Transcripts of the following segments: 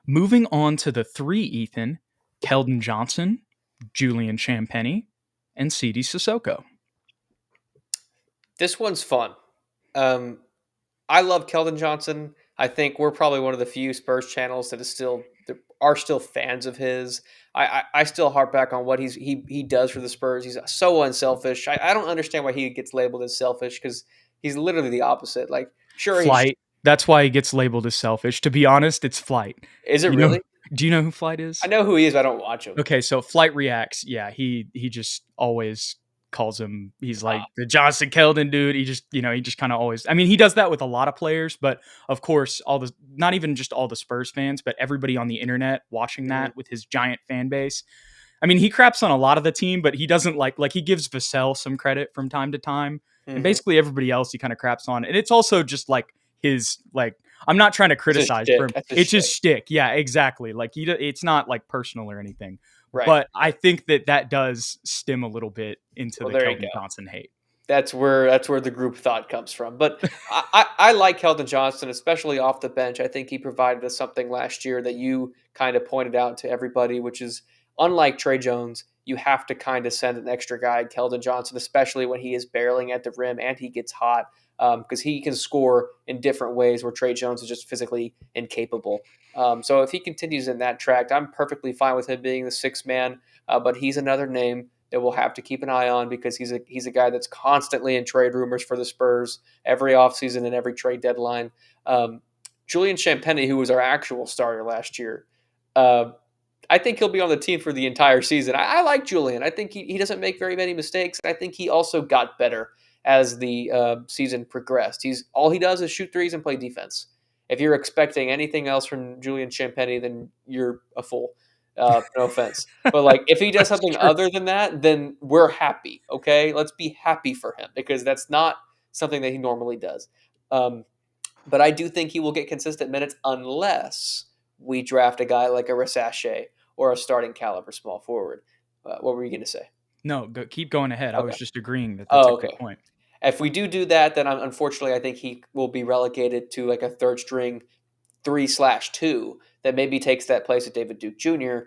Moving on to the 3, Ethan, Keldon Johnson, Julian Champagnie, and CD Sissoko. This one's fun. Um, I love Keldon Johnson. I think we're probably one of the few Spurs channels that are still fans of his. I still harp back on what he does for the Spurs. He's so unselfish. I don't understand why he gets labeled as selfish because he's literally the opposite. Like, sure, he's Flight. That's why he gets labeled as selfish. To be honest, it's Flight. is it You know, really? do you know who Flight I is? know who he is, but I don't watch him. Okay, so Flight reacts. Yeah, he just always calls him. He's like the Johnson Keldon dude. He just kind of always. I mean, he does that with a lot of players, but of course, all the not even just all the Spurs fans, but everybody on the internet watching Mhm, that with his giant fan base. I mean, he craps on a lot of the team, but he doesn't like he gives Vassell some credit from time to time, and mhm. basically everybody else he kind of craps on, and it's also just like his like. I'm not trying to That's his criticize for shtick. him. That's his It's his shtick. shtick. Yeah, exactly. Like it's not like personal or anything, Right. but I think that does stem a little bit into Well, the there you Keldon go. Johnson hate. That's where the group thought comes from. But I like Keldon Johnson, especially off the bench. I think he provided us something last year that you kind of pointed out to everybody, which is unlike Trey Jones, you have to kind of send an extra guy, Keldon Johnson, especially when he is barreling at the rim and he gets hot because he can score in different ways where Trey Jones is just physically incapable. So if he continues in that track, I'm perfectly fine with him being the sixth man. But he's another name that we'll have to keep an eye on because he's a guy that's constantly in trade rumors for the Spurs every offseason and every trade deadline. Um, Julian Champagnie, who was our actual starter last year, uh, I think he'll be on the team for the entire season. I like Julian. I think he doesn't make very many mistakes. I think he also got better as the season progressed. He's all he does is shoot threes and play defense. If you're expecting anything else from Julian Champagnie, then you're a fool. No offense, but like if he does That's something true. other than that, then we're happy. Okay, let's be happy for him because that's not something that he normally does. Um, but I do think he will get consistent minutes unless we draft a guy like a Rasache or a starting caliber small forward. What were you going to say? No, keep going ahead. I was Okay. just agreeing that that's a Oh, good okay. point. If we do that, then unfortunately, I think he will be relegated to like a third string 3/2 that maybe takes that place of David Duke Jr.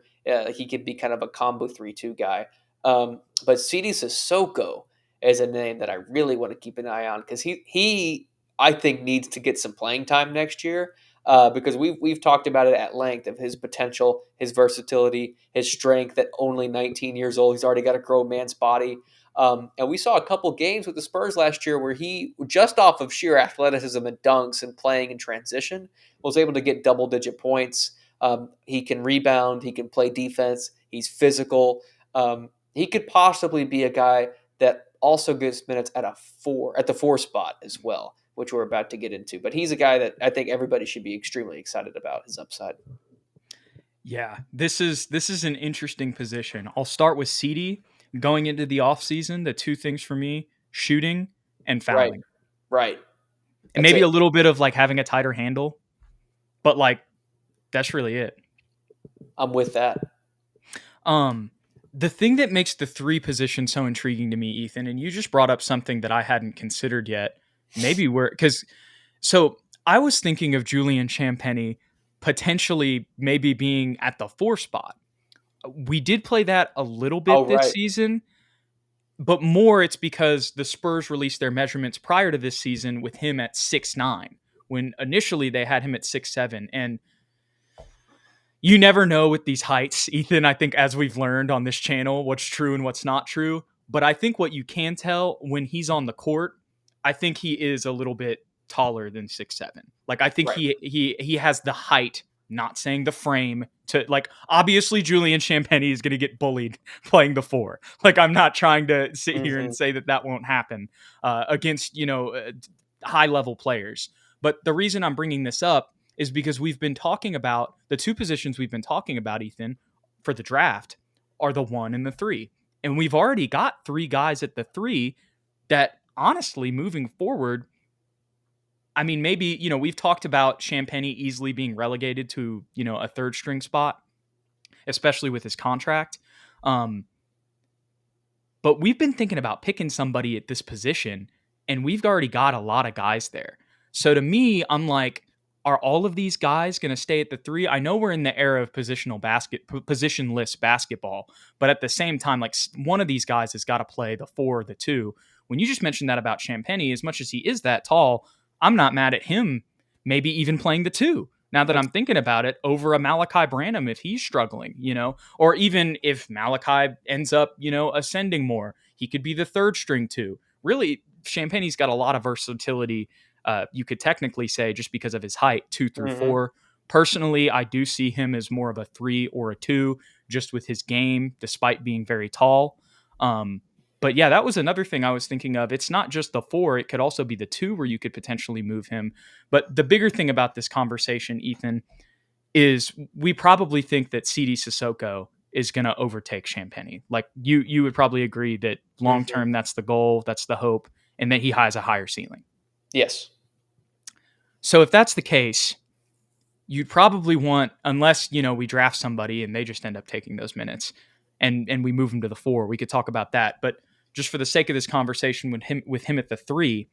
He could be kind of a combo 3-2 guy. But CD Sissoko is a name that I really want to keep an eye on because he I think needs to get some playing time next year. Because we've talked about it at length of his potential, his versatility, his strength. At only 19 years old, he's already got a grown man's body. And we saw a couple games with the Spurs last year where he, just off of sheer athleticism and dunks and playing in transition, was able to get double digit points. He can rebound. He can play defense. He's physical. He could possibly be a guy that also gets minutes at the four spot as well, which we're about to get into. But he's a guy that I think everybody should be extremely excited about his upside. Yeah, this is an interesting position. I'll start with CD going into the offseason. The two things for me, shooting and Right, fouling. right. And That's maybe it. a little bit of like having a tighter handle, but like that's really it. I'm with that. Um the thing that makes the 3 position so intriguing to me, Ethan, and you just brought up something that I hadn't considered yet. Maybe we're cuz so I was thinking of Julian Champagnie potentially maybe being at the 4 spot. We did play that a little Oh, bit this right, season, but more it's because the Spurs released their measurements prior to this season with him at 6'9", when initially they had him at 6'7". And you never know with these heights, Ethan. I think as we've learned on this channel, what's true and what's not true. But I think what you can tell when he's on the court, I think he is a little bit taller than 6'7". Like I think right. he has the height, not saying the frame, to like obviously Julian Champagnie is going to get bullied playing the 4. Like I'm not trying to sit here and Hmm. say that won't happen against high level players. But the reason I'm bringing this up is because we've been talking about the 2 positions we've been talking about, Ethan, for the draft are the 1 and the 3. And we've already got 3 guys at the 3 that honestly moving forward, I mean, maybe, we've talked about Champagnie easily being relegated to, a third string spot, especially with his contract. Um, but we've been thinking about picking somebody at this position, and we've already got a lot of guys there. So to me, I'm like, are all of these guys going to stay at the three? I know we're in the era of positionless basketball, but at the same time, like one of these guys has got to play the four or the two. When you just mentioned that about Champagny, as much as he is that tall, I'm not mad at him maybe even playing the two. Now that I'm thinking about it, over a Malachi Branham if he's struggling, or even if Malachi ends up, ascending more, he could be the third string too. Really, Champagny's got a lot of versatility, you could technically say, just because of his height, two through Mm-hmm. four. Personally, I do see him as more of a three or a two, just with his game, despite being very tall. But yeah, that was another thing I was thinking of. It's not just the four, it could also be the two where you could potentially move him. But the bigger thing about this conversation, Ethan, is we probably think that CD Sissoko is going to overtake Champagny. Like you would probably agree that long Mm-hmm. term, that's the goal, that's the hope, and that he has a higher ceiling. Yes. So if that's the case, you'd probably want, unless we draft somebody and they just end up taking those minutes, and we move them to the four. We could talk about that, but just for the sake of this conversation with him at the three,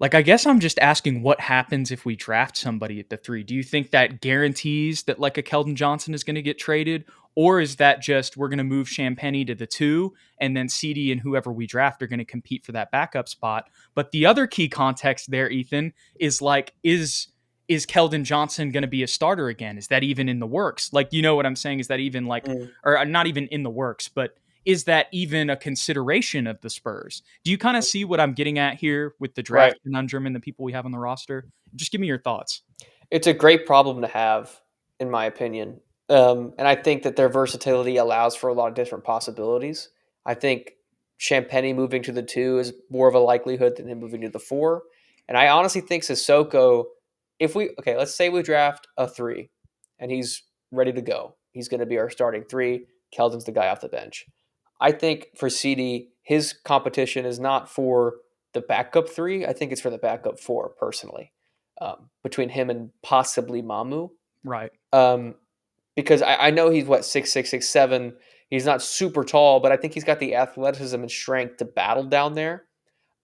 like, I guess I'm just asking what happens if we draft somebody at the three. Do you think that guarantees that like a Keldon Johnson is going to get traded? Or is that just we're going to move Champagny to the two and then CD and whoever we draft are going to compete for that backup spot? But the other key context there, Ethan, is like, is Keldon Johnson going to be a starter again? Is that even in the works? Like, you know what I'm saying? Is that even like, Mm. or not even in the works, but is that even a consideration of the Spurs? Do you kind of see what I'm getting at here with the Right. draft conundrum and the people we have on the roster? Just give me your thoughts. It's a great problem to have, in my opinion. And I think that their versatility allows for a lot of different possibilities. I think Champagny moving to the two is more of a likelihood than him moving to the four. And I honestly think Sissoko, let's say we draft a three and he's ready to go. He's going to be our starting three. Keldon's the guy off the bench. I think for CD, his competition is not for the backup three. I think it's for the backup four, personally, between him and possibly Mamu. Right. Um, because I know he's what 6'6", 6'7". He's not super tall, but I think he's got the athleticism and strength to battle down there.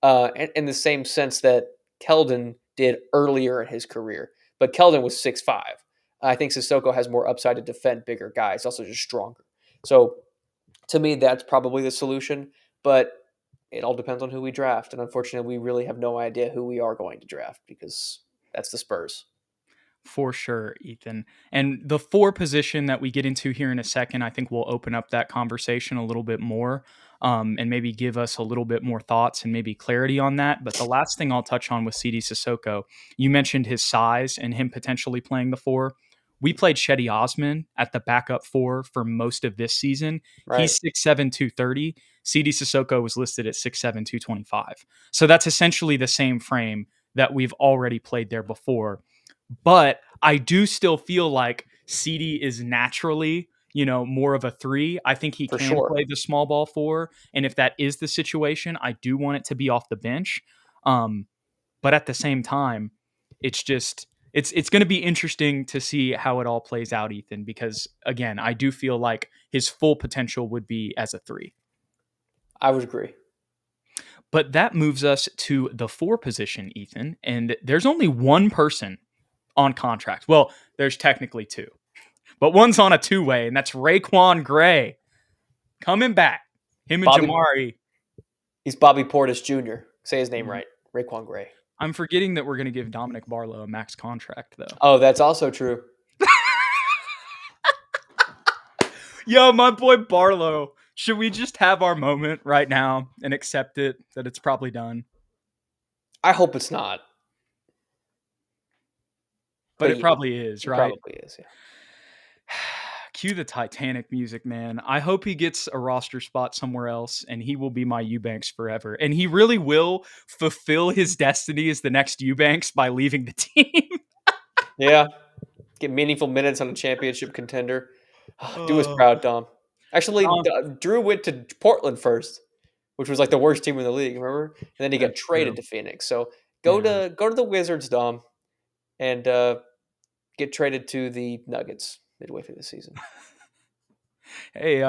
In the same sense that Keldon did earlier in his career, but Keldon was 6'5". I think Sissoko has more upside to defend bigger guys, also just stronger. So to me, that's probably the solution. But it all depends on who we draft, and unfortunately, we really have no idea who we are going to draft because that's the Spurs. For sure, Ethan. And the four position that we get into here in a second, I think will open up that conversation a little bit more, and maybe give us a little bit more thoughts and maybe clarity on that. But the last thing I'll touch on with CD Sissoko, you mentioned his size and him potentially playing the four. We played Shetty Osman at the backup four for most of this season. Right. He's 6'7", 230. CD Sissoko was listed at 6'7", 225. So that's essentially the same frame that we've already played there before. But I do still feel like CD is naturally, more of a three. I think he For can sure. play the small ball four. And if that is the situation, I do want it to be off the bench. Um, but at the same time, it's just it's going to be interesting to see how it all plays out, Ethan, because again, I do feel like his full potential would be as a three. I would agree. But that moves us to the four position, Ethan, and there's only one person on contract. Well, there's technically two, but one's on a two-way, and that's Raekwon Gray coming back. Him and Bobby, Jamari. he's Bobby Portis Jr. Say his name right. Raekwon Gray. I'm forgetting that we're going to give Dominic Barlow a max contract, though. Oh, that's also true. Yo, my boy Barlow. Should we just have our moment right now and accept it that it's probably done? I hope it's not, But but it probably is, it right? probably is. Yeah. Cue the Titanic music, man. I hope he gets a roster spot somewhere else and he will be my Eubanks forever. And he really will fulfill his destiny as the next Eubanks by leaving the team. Yeah. Get meaningful minutes on a championship contender. Do us Oh, proud, Dom. Actually, Dom, Drew went to Portland first, which was like the worst team in the league. Remember? And then he got that's traded true. to Phoenix. So Yeah. go to the Wizards, Dom, and get traded to the Nuggets midway through the season. Hey,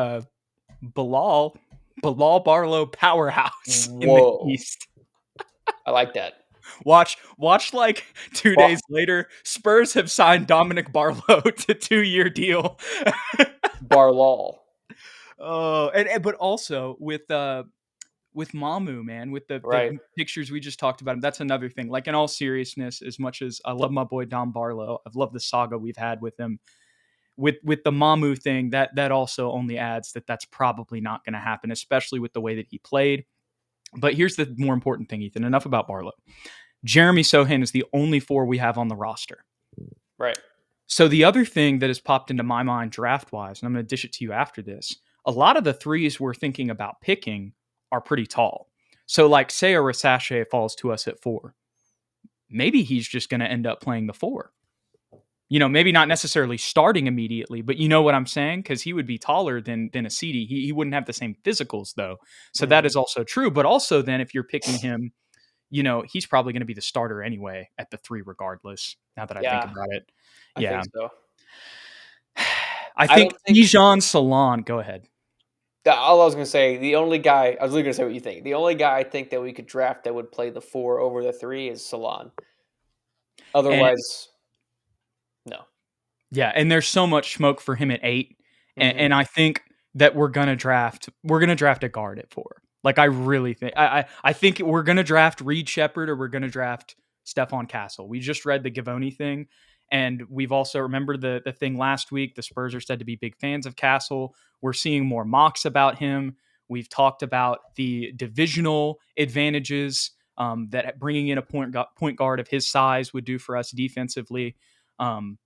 Bilal Barlow powerhouse in the Whoa, East. I like that. Watch like 2 days Bar- later, Spurs have signed Dominic Barlow to 2-year deal. Barlaw, Oh, and but also with Mamu, man, with right? the pictures we just talked about him. That's another thing. Like in all seriousness, as much as I love my boy Dom Barlow, I've loved the saga we've had with him. With the Mamu thing, that also only adds that that's probably not going to happen, especially with the way that he played. But here's the more important thing, Ethan. Enough about Barlow. Jeremy Sohan is the only four we have on the roster. Right. So the other thing that has popped into my mind draft wise, and I'm going to dish it to you after this, a lot of the threes we're thinking about picking are pretty tall. So like say a Rasache falls to us at 4. Maybe he's just going to end up playing the 4. Maybe not necessarily starting immediately, but you know what I'm saying? Because he would be taller than a CD. He wouldn't have the same physicals though. So that Mhm. is also true. But also then if you're picking him, he's probably going to be the starter anyway at the 3 regardless. Now that I think Yeah, about it. I Yeah. think so. I I think don't think. Bijan Salon. Go ahead. All I was gonna say, the only guy I was literally gonna say what you think. The only guy I think that we could draft that would play the 4 over the 3 is Salon. And Otherwise, no. yeah, and there's so much smoke for him at 8, and Mhm. I think that we're gonna draft a guard at 4. Like I really think I think we're gonna draft Reed Shepard or we're gonna draft Stephon Castle. We just read the Gavoni thing, and we've also remembered the thing last week. The Spurs are said to be big fans of Castle. We're seeing more mocks about him. We've talked about the divisional advantages that bringing in a point guard of his size would do for us defensively. Um,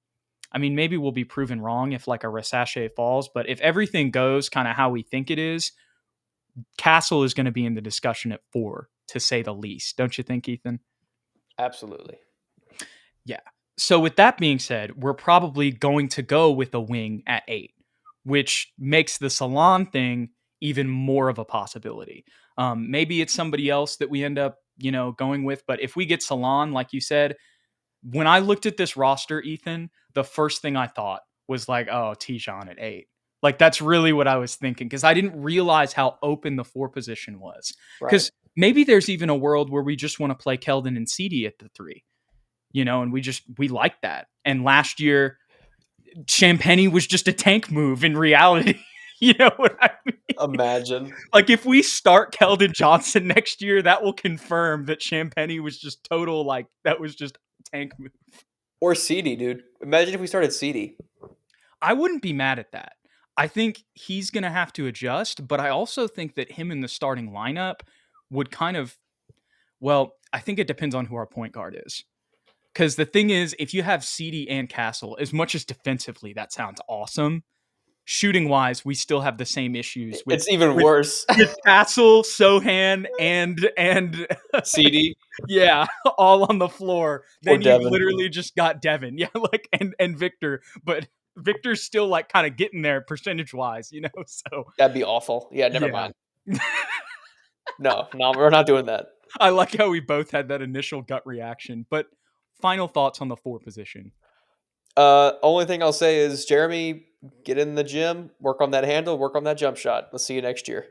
I mean, maybe we'll be proven wrong if like a Rasache falls, but if everything goes kind of how we think it is, Castle is going to be in the discussion at 4, to say the least. Don't you think, Ethan? Absolutely. Yeah. So with that being said, we're probably going to go with a wing at 8, which makes the Salon thing even more of a possibility. Maybe it's somebody else that we end up, going with. But if we get Salon, like you said, when I looked at this roster, Ethan, the first thing I thought was like, oh, Tijon at 8. Like that's really what I was thinking because I didn't realize how open the 4 position was. Right. Because maybe there's even a world where we just want to play Keldon and CD at the 3, and we like that. And last year, Champagny was just a tank move in reality. You know what I mean? Imagine. Like if we start Keldon Johnson next year, that will confirm that Champagny was just total like that was just tank move. Or CD, dude. Imagine if we started CD. I wouldn't be mad at that. I think he's going to have to adjust, but I also think that him in the starting lineup would kind of, well, I think it depends on who our point guard is. Because the thing is, if you have CD and Castle, as much as defensively that sounds awesome, shooting wise, we still have the same issues with It's even with worse. with Castle, Sohan, and CD yeah, all on the floor. or Then you've Devin. literally just got Devin, yeah, like and Victor, but Victor's still like kind of getting there percentage wise, So That'd be awful. Yeah, never yeah, mind. No, no, we're not doing that. I like how we both had that initial gut reaction. But final thoughts on the 4 position, Only thing I'll say is Jeremy, get in the gym, work on that handle, work on that jump shot. Let's see you next year.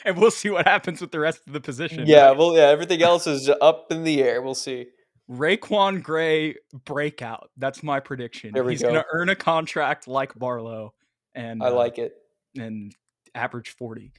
and we'll see what happens with the rest of the position. Yeah, But well, yeah, everything else is up in the air. We'll see. Raekwon Gray breakout. That's my prediction. There we He's going to go. earn a contract like Barlow and I like it. average 40.